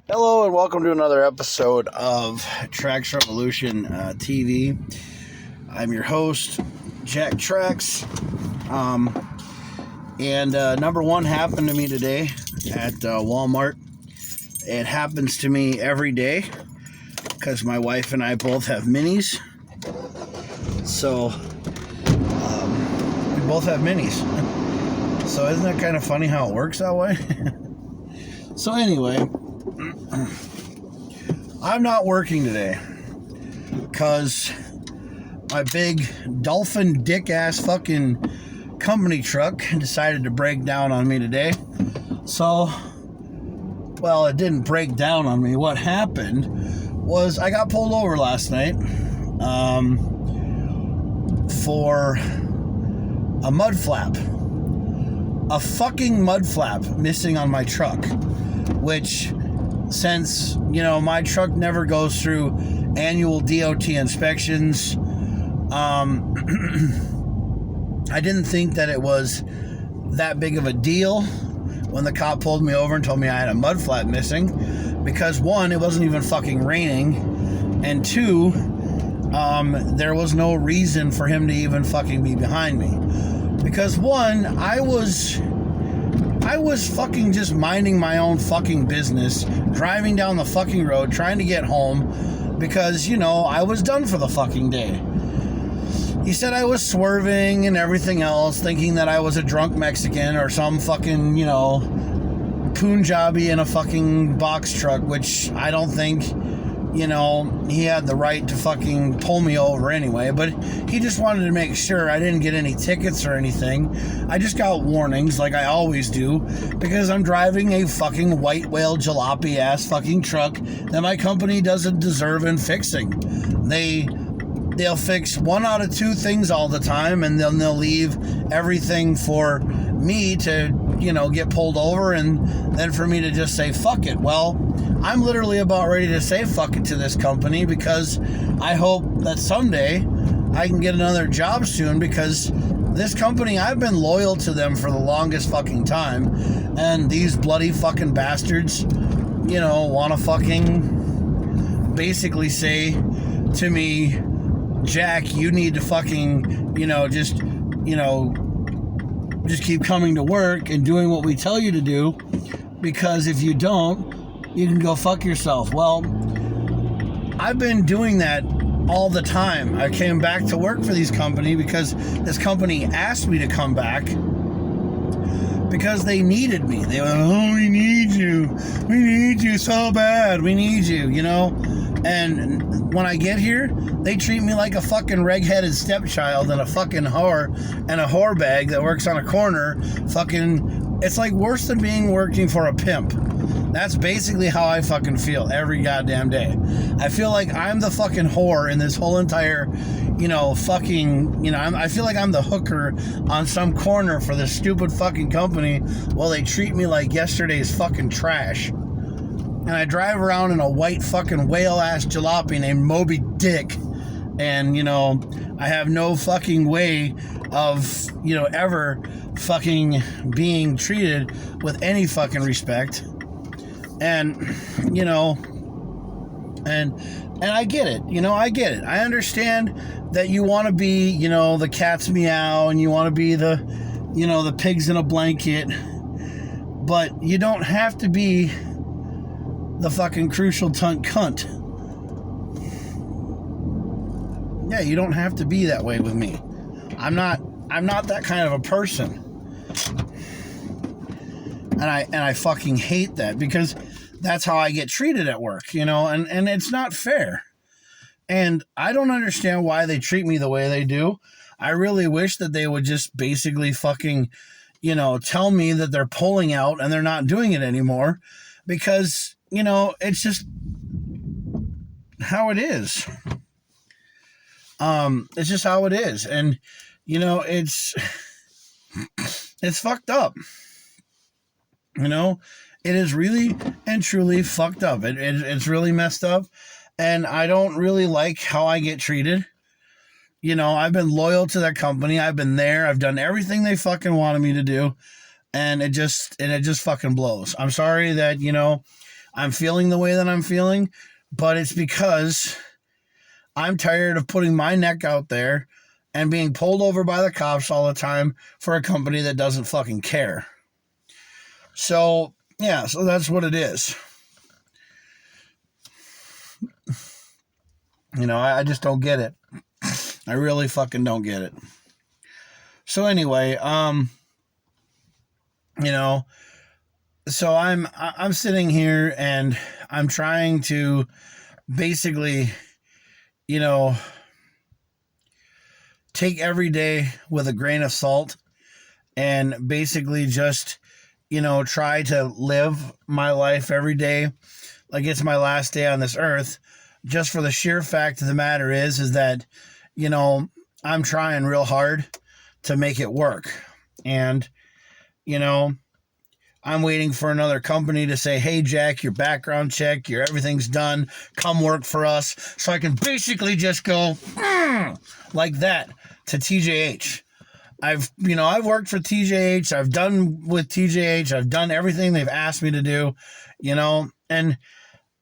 Hello and welcome to another episode of Trax Revolution TV. I'm your host, Trax. Number one happened to me today at Walmart. It happens to me every day because my wife and I both have minis. So, we both have minis. So isn't that kind of funny how it works that way? So anyway, I'm not working today because my big dolphin dick ass fucking company truck decided to break down on me today. So, well, it didn't break down on me. What happened was I got pulled over last night for a mud flap. A fucking mud flap missing on my truck, which, since, my truck never goes through annual DOT inspections, I didn't think that it was that big of a deal when the cop pulled me over and told me I had a mud flap missing, because one, it wasn't even fucking raining, and two, there was no reason for him to even fucking be behind me. Because one, I was fucking just minding my own fucking business, driving down the fucking road, trying to get home, because, I was done for the fucking day. He said I was swerving and everything else, thinking that I was a drunk Mexican or some fucking, Punjabi in a fucking box truck, which I don't think, he had the right to fucking pull me over anyway, but he just wanted to make sure I didn't get any tickets or anything. I just got warnings like I always do, because I'm driving a fucking white whale jalopy ass fucking truck that my company doesn't deserve in fixing. They'll fix one out of two things all the time, and then they'll leave everything for me to, get pulled over, and then for me to just say fuck it. Well, I'm literally about ready to say fuck it to this company, because I hope that someday I can get another job soon, because this company, I've been loyal to them for the longest fucking time, and these bloody fucking bastards, want to fucking basically say to me, Jack, you need to fucking, just keep coming to work and doing what we tell you to do, because if you don't, you can go fuck yourself. Well, I've been doing that all the time. I came back to work for this company because this company asked me to come back because they needed me. They were like, oh, we need you. We need you so bad. We need you, And when I get here, they treat me like a fucking reg-headed stepchild and a fucking whore and a whore bag that works on a corner. Fucking, it's like worse than working for a pimp. That's basically how I fucking feel every goddamn day. I feel like I'm the fucking whore in this whole entire, I feel like I'm the hooker on some corner for this stupid fucking company while they treat me like yesterday's fucking trash. And I drive around in a white fucking whale-ass jalopy named Moby Dick. And, I have no fucking way of, ever fucking being treated with any fucking respect. And, and I get it. I get it. I understand that you want to be, the cat's meow, and you want to be the, the pigs in a blanket. But you don't have to be the fucking crucial cunt. Yeah, you don't have to be that way with me. I'm not that kind of a person. And I fucking hate that, because that's how I get treated at work, and it's not fair. And I don't understand why they treat me the way they do. I really wish that they would just basically fucking, tell me that they're pulling out and they're not doing it anymore, because it's just how it is. It's just how it is. And, it's fucked up. It is really and truly fucked up. It's really messed up. And I don't really like how I get treated. I've been loyal to that company. I've been there. I've done everything they fucking wanted me to do. And it just fucking blows. I'm sorry that, I'm feeling the way that I'm feeling, but it's because I'm tired of putting my neck out there and being pulled over by the cops all the time for a company that doesn't fucking care. So, yeah, so that's what it is. You know, I just don't get it. I really fucking don't get it. So anyway, you know, so I'm sitting here and I'm trying to basically, you know, take every day with a grain of salt and basically just, you know, try to live my life every day like it's my last day on this earth, just for the sheer fact of the matter is that, you know, I'm trying real hard to make it work. And, you know, I'm waiting for another company to say, hey, Jack, your background check, your everything's done. Come work for us. So I can basically just go like that to TJH. I've worked for TJH. I've done with TJH. I've done everything they've asked me to do, you know, and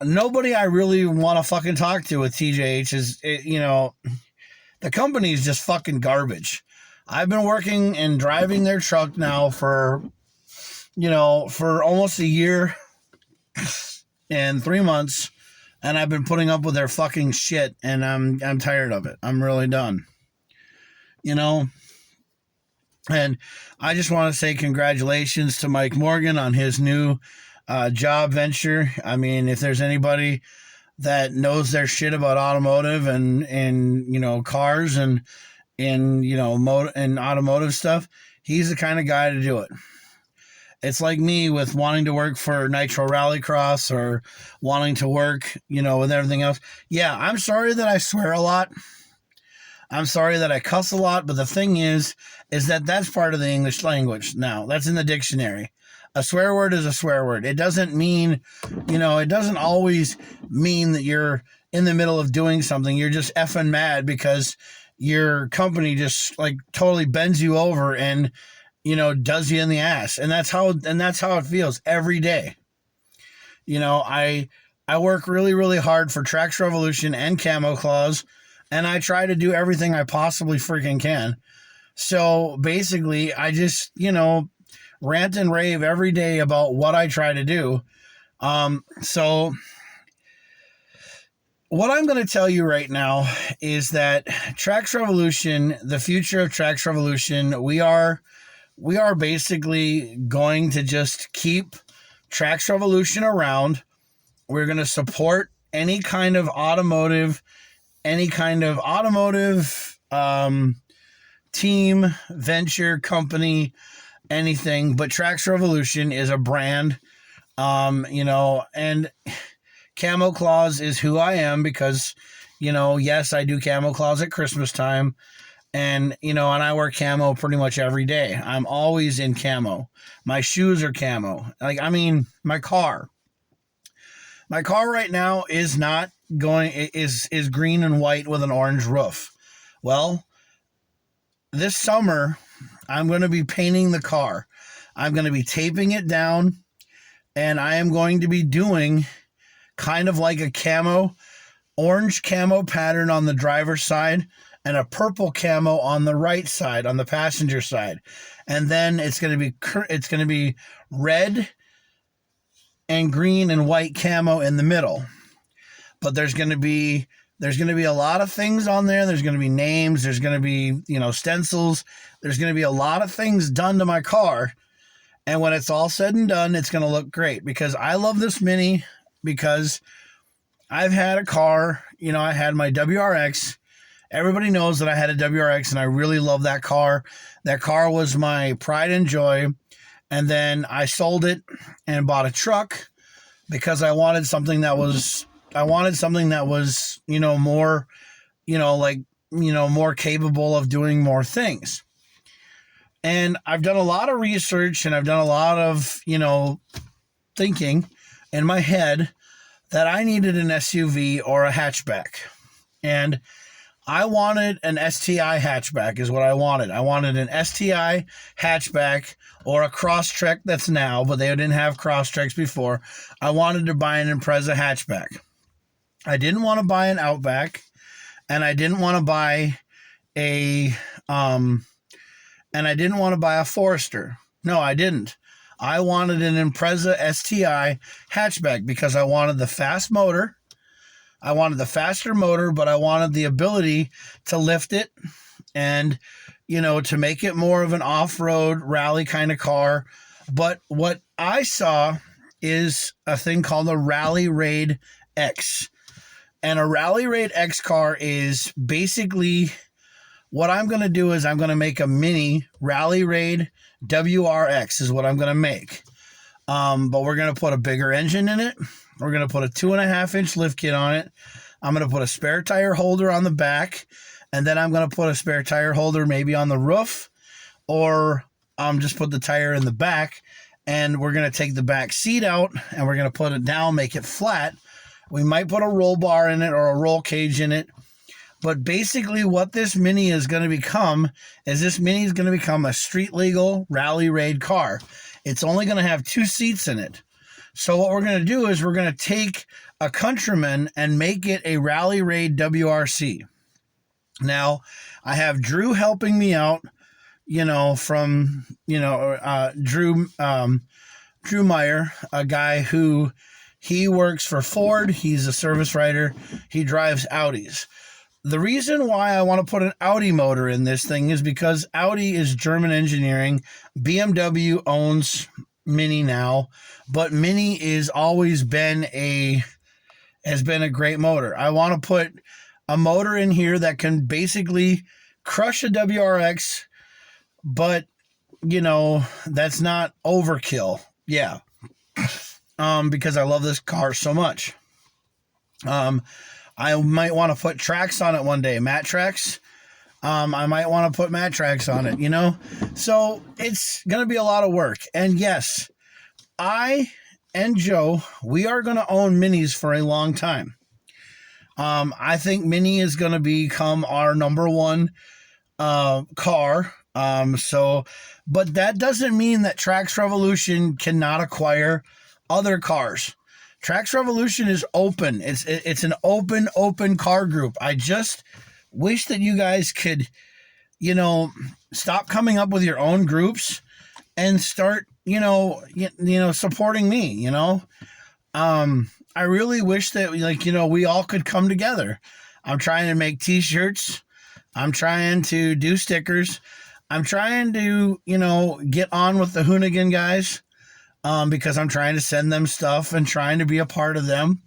nobody I really want to fucking talk to with TJH is, you know, the company is just fucking garbage. I've been working and driving their truck now for, you know, for almost a year and 3 months, and I've been putting up with their fucking shit, and I'm tired of it. I'm really done. You know? And I just want to say congratulations to Mike Morgan on his new job venture. I mean, if there's anybody that knows their shit about automotive and you know, cars and you know, and automotive stuff, he's the kind of guy to do it. It's like me with wanting to work for Nitro Rallycross or wanting to work, you know, with everything else. Yeah, I'm sorry that I swear a lot. I'm sorry that I cuss a lot, but the thing is that that's part of the English language now. That's in the dictionary. A swear word is a swear word. It doesn't mean, you know, it doesn't always mean that you're in the middle of doing something. You're just effing mad because your company just like totally bends you over and, you know, does you in the ass. And that's how it feels every day. You know, I work really, really hard for Trax Revolution and Camo Claws, and I try to do everything I possibly freaking can. So basically, I just, you know, rant and rave every day about what I try to do. So what I'm going to tell you right now is that Trax Revolution, the future of Trax Revolution, we are basically going to just keep Trax Revolution around. We're going to support any kind of automotive team, venture, company, anything, but Trax Revolution is a brand, you know, and Camo Claws is who I am because, you know, yes, I do Camo Claws at Christmas time, and, you know, and I wear camo pretty much every day. I'm always in camo. My shoes are camo. Like, I mean, my car right now is not going, is green and white with an orange roof. Well, this summer, I'm going to be painting the car. I'm going to be taping it down, and I am going to be doing kind of like a orange camo pattern on the driver's side and a purple camo on the right side, on the passenger side. And then it's going to be red and green and white camo in the middle. But there's going to be a lot of things on there. There's going to be names. There's going to be, you know, stencils. There's going to be a lot of things done to my car. And when it's all said and done, it's going to look great because I love this Mini because I've had a car, you know, I had my WRX. Everybody knows that I had a WRX and I really love that car. That car was my pride and joy. And then I sold it and bought a truck because I wanted something that was, you know, more, you know, like, you know, more capable of doing more things. And I've done a lot of research and I've done a lot of, you know, thinking in my head that I needed an SUV or a hatchback. And I wanted an STI hatchback is what I wanted. I wanted an STI hatchback or a Crosstrek that's now, but they didn't have Crosstreks before. I wanted to buy an Impreza hatchback. I didn't want to buy an Outback, and I didn't want to buy a Forester. No, I didn't. I wanted an Impreza STI hatchback because I wanted the fast motor. I wanted the faster motor, but I wanted the ability to lift it and, to make it more of an off-road rally kind of car. But what I saw is a thing called a Rally Raid X. And a Rally Raid X car is basically what I'm going to do is I'm going to make a mini Rally Raid WRX is what I'm going to make. But we're going to put a bigger engine in it. We're going to put a 2.5-inch lift kit on it. I'm going to put a spare tire holder on the back. And then I'm going to put a spare tire holder maybe on the roof. Or just put the tire in the back. And we're going to take the back seat out. And we're going to put it down, make it flat. We might put a roll bar in it or a roll cage in it. But basically what this Mini is going to become is this Mini is going to become a street legal Rally Raid car. It's only going to have 2 seats in it. So what we're going to do is we're going to take a Countryman and make it a Rally Raid WRC. Now, I have Drew helping me out, from, Drew Meyer, a guy who he works for Ford. He's a service writer. He drives Audis. The reason why I want to put an Audi motor in this thing is because Audi is German engineering. BMW owns Mini now, but Mini has always been a great motor. I want to put a motor in here that can basically crush a WRX, but that's not overkill. Yeah. Because I love this car so much. I might want to put Trax on it one day, Matt Trax. I might want to put Matt Trax on it, So it's going to be a lot of work. And yes, I and Joe, we are going to own Minis for a long time. I think Mini is going to become our number one car. But that doesn't mean that Trax Revolution cannot acquire other cars. Trax Revolution is open. It's an open car group. I just wish that you guys could, stop coming up with your own groups and start, supporting me, I really wish that we all could come together. I'm trying to make t-shirts. I'm trying to do stickers. I'm trying to, get on with the Hoonigan guys. Because I'm trying to send them stuff and trying to be a part of them.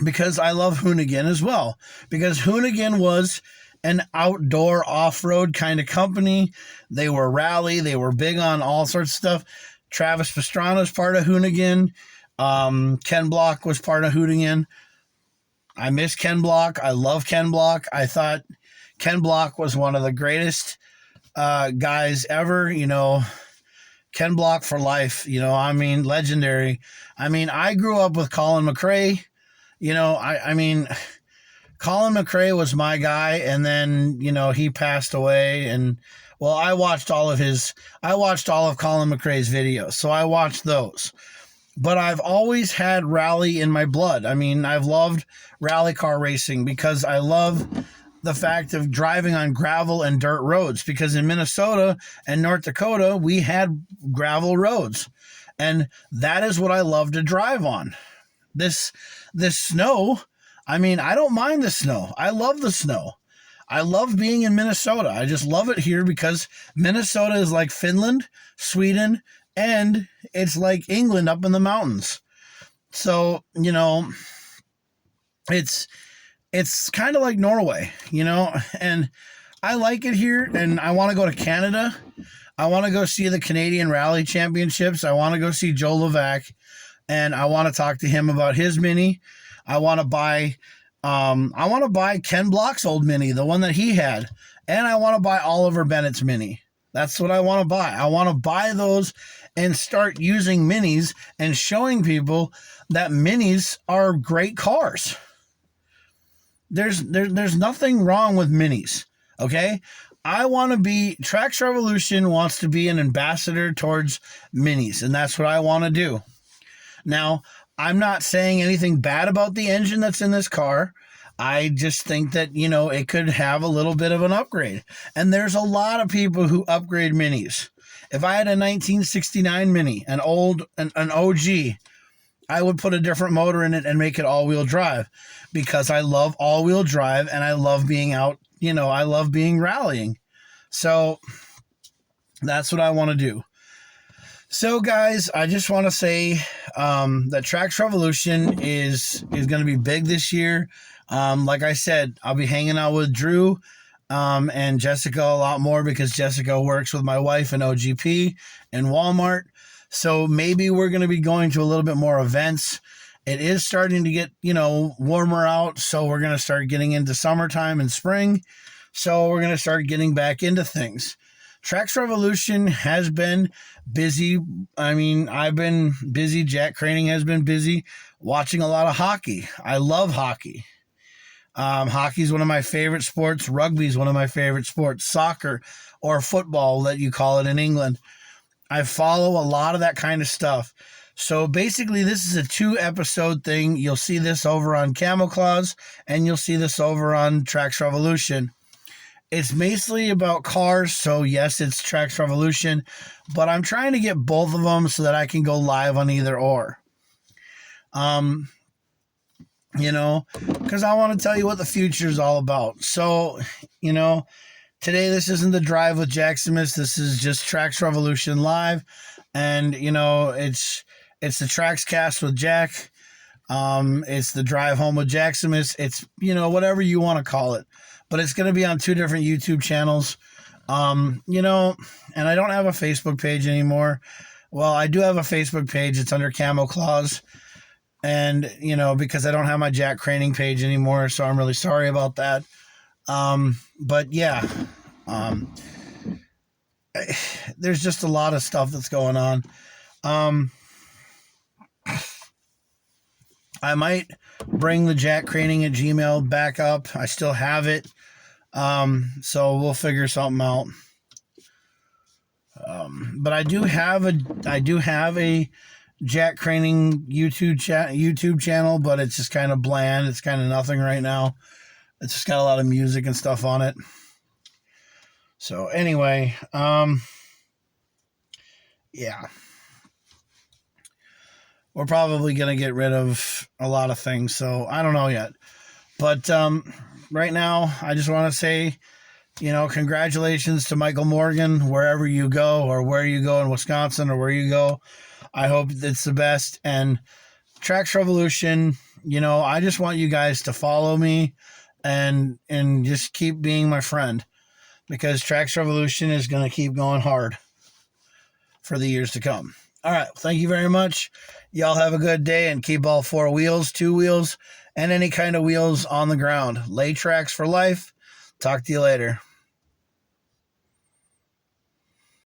Because I love Hoonigan as well. Because Hoonigan was an outdoor off-road kind of company. They were rally. They were big on all sorts of stuff. Travis Pastrana's part of Hoonigan. Ken Block was part of Hoonigan. I miss Ken Block. I love Ken Block. I thought Ken Block was one of the greatest guys ever, Ken Block for life, legendary. I grew up with Colin McRae. Colin McRae was my guy, and then, he passed away, and, well, I watched all of Colin McRae's videos, so I watched those. But I've always had rally in my blood. I've loved rally car racing because I love the fact of driving on gravel and dirt roads, because in Minnesota and North Dakota, we had gravel roads, and that is what I love to drive on. This snow, I don't mind the snow. I love the snow. I love being in Minnesota. I just love it here because Minnesota is like Finland, Sweden, and it's like England up in the mountains. So, it's kind of like Norway, and I like it here, and I want to go to Canada. I want to go see the Canadian Rally Championships. I want to go see Joe Levac, and I want to talk to him about his Mini. I want to buy Ken Block's old Mini, the one that he had, and I want to buy Oliver Bennett's Mini. That's what I want to buy. I want to buy those and start using Minis and showing people that Minis are great cars. there's nothing wrong with minis. Okay, I want to be Trax Revolution wants to be an ambassador towards minis, and that's what I want to do. Now, I'm not saying anything bad about the engine that's in this car. I just think that, it could have a little bit of an upgrade. And there's a lot of people who upgrade minis. If I had a 1969 Mini, an OG, I would put a different motor in it and make it all-wheel drive, because I love all-wheel drive and I love being out, I love being rallying. So that's what I want to do. So, guys, I just want to say that Trax Revolution is going to be big this year. Like I said, I'll be hanging out with Drew and Jessica a lot more, because Jessica works with my wife in OGP and Walmart. So maybe we're going to be going to a little bit more events. It is starting to get, warmer out, so we're going to start getting into summertime and spring. So we're going to start getting back into things. Trax Revolution has been busy. I mean, I've been busy. Jack Craning has been busy watching a lot of hockey. I love hockey. Hockey is one of my favorite sports. Rugby is one of my favorite sports. Soccer, or football that you call it in England. I follow a lot of that kind of stuff. So basically, this is a 2-episode thing. You'll see this over on Camel Claws, and you'll see this over on Trax Revolution. It's basically about cars, so yes, it's Trax Revolution, but I'm trying to get both of them so that I can go live on either or. Because I want to tell you what the future is all about. So, today this isn't the drive with Jaxamous. This is just Trax Revolution live, and it's the Trax cast with Jack. It's the drive home with Jaxamous. It's whatever you want to call it. But it's going to be on 2 different YouTube channels, and I don't have a Facebook page anymore. Well, I do have a Facebook page. It's under Camel Claws, and, because I don't have my Jack Craning page anymore, so I'm really sorry about that. But yeah, there's just a lot of stuff that's going on. I might bring the Jack Craning at Gmail back up. I still have it. So we'll figure something out. But I do have a Jack Craning YouTube channel, but it's just kind of bland. It's kind of nothing right now. It's just got a lot of music and stuff on it. So anyway, yeah. We're probably going to get rid of a lot of things, so I don't know yet. But right now, I just want to say, congratulations to Michael Morgan, wherever you go, or where you go in Wisconsin, or where you go. I hope it's the best. And Trax Revolution, I just want you guys to follow me and just keep being my friend, because Trax Revolution is going to keep going hard for the years to come. All right. Thank you very much. Y'all have a good day, and keep all 4 wheels, 2 wheels, and any kind of wheels on the ground. Lay Trax for life. Talk to you later.